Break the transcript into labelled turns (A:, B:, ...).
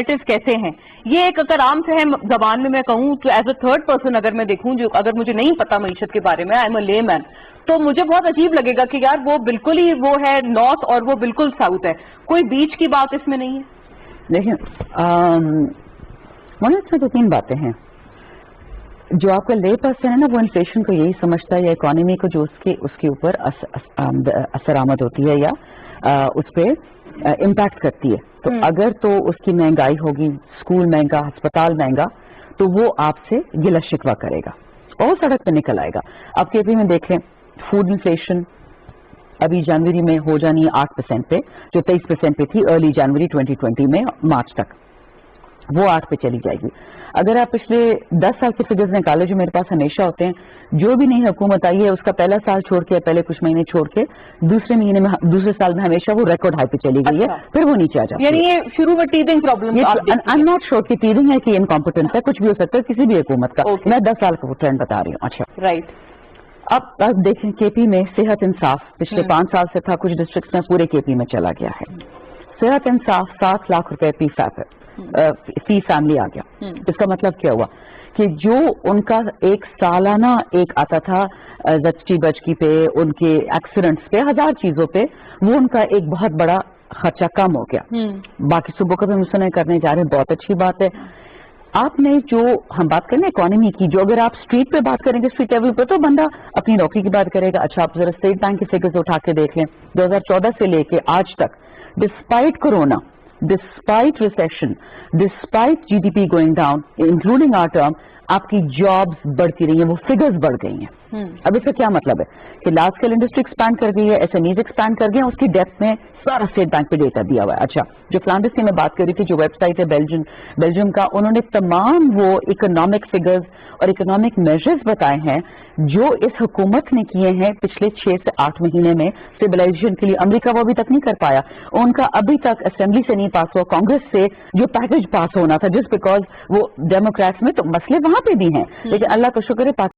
A: کیسے ہیں. یہ ایک اگر عام فہم زبان میں کہوں تو ایز اے تھرڈ پرسن اگر میں دیکھوں جو اگر مجھے نہیں پتا معیشت کے بارے میں آئی ایم اے لے مین تو مجھے بہت عجیب لگے گا کہ یار وہ بالکل ہی وہ ہے نارتھ اور وہ بالکل ساؤتھ ہے, کوئی بیچ کی بات اس میں نہیں ہے.
B: دیکھیں اس میں 2-3 باتیں ہیں. جو آپ کا لے پرسن ہے نا وہ انفلیشن کو یہی سمجھتا ہے یا اکانومی کو جو اس کے اوپر اثر آمد ہوتی ہے یا اس پہ امپیکٹ کرتی ہے. تو اگر تو اس کی مہنگائی ہوگی, اسکول مہنگا, ہسپتال مہنگا, تو وہ آپ سے گلہ شکوہ کرے گا اور سڑک پہ نکل آئے گا. آپ کے پی میں دیکھ لیں فوڈ انفلیشن ابھی جنوری میں ہو جانی ہے 8% پہ, جو 23% پہ تھی ارلی جنوری 2020 میں مارچ تک, وہ 8 پہ چلی جائے گی. اگر آپ پچھلے 10 سال کے فگرز نکالے جو میرے پاس ہمیشہ ہوتے ہیں, جو بھی نئی حکومت آئی ہے اس کا پہلا سال چھوڑ کے پہلے کچھ مہینے چھوڑ کے دوسرے سال میں ہمیشہ وہ ریکارڈ ہائی پہ چلی گئی ہے, پھر وہ نیچے آ جاتی ہے.
A: یعنی یہ شروع میں teething problem
B: I am not sure کہ ٹیدنگ ہے کہ انکمپٹنس ہے, کچھ بھی ہو سکتا ہے کسی بھی حکومت کا. میں 10 سال کا ٹرینڈ بتا رہی ہوں. اچھا
A: رائٹ.
B: اب دیکھیں کے پی میں صحت انصاف پچھلے 5 سال سے تھا, کچھ ڈسٹرکٹس میں پورے کے پی میں چلا گیا ہے. صحت انصاف 7 لاکھ روپے فی فیملی آ گیا. اس کا مطلب کیا ہوا کہ جو ان کا ایک سالانہ ایک آتا تھا زچگی بچگی پہ, ان کے ایکسیڈنٹس پہ, 1000 چیزوں پہ, وہ ان کا ایک بہت بڑا خرچہ کم ہو گیا. باقی صبح کو بھی ہم سنے کرنے جا رہے ہیں, بہت اچھی بات ہے. آپ نے جو ہم بات کریں اکانومی کی, جو اگر آپ اسٹریٹ پہ بات کریں گے اسٹریٹ لیول پہ تو بندہ اپنی نوکری کی بات کرے گا. اچھا آپ ذرا اسٹیٹ بینک کی فگرز اٹھا کے دیکھ لیں 2014 سے لے کے آج تک, despite corona, despite recession, despite GDP going down, including our term, آپ کی جابز بڑھتی رہی ہیں, وہ فگرز بڑھ گئی ہیں. اب اس کا کیا مطلب ہے کہ لارج اسکیل انڈسٹری ایکسپینڈ کر گئی ہے, ایس ایم ایز ایکسپینڈ کر گئے ہیں, اس کی ڈیپتھ میں سارا اسٹیٹ بینک پہ ڈیٹا دیا ہوا ہے. اچھا جو فلانڈرس کی میں بات کر رہی تھی, جو ویب سائٹ ہے بیلجیم کا, انہوں نے تمام وہ اکنامک فگرز اور اکنامک میجرز بتائے ہیں جو اس حکومت نے کیے ہیں پچھلے 6 سے 8 مہینے میں اسٹیبلائزیشن کے لیے. امریکہ وہ ابھی تک نہیں کر پایا, ان کا ابھی تک اسمبلی سے نہیں پاس ہوا, کانگریس سے جو پیکج پاس ہونا تھا, جس بیکاز وہ ڈیموکریٹس میں تو مسئلے وہاں پہ بھی ہیں, لیکن اللہ کا شکر ہے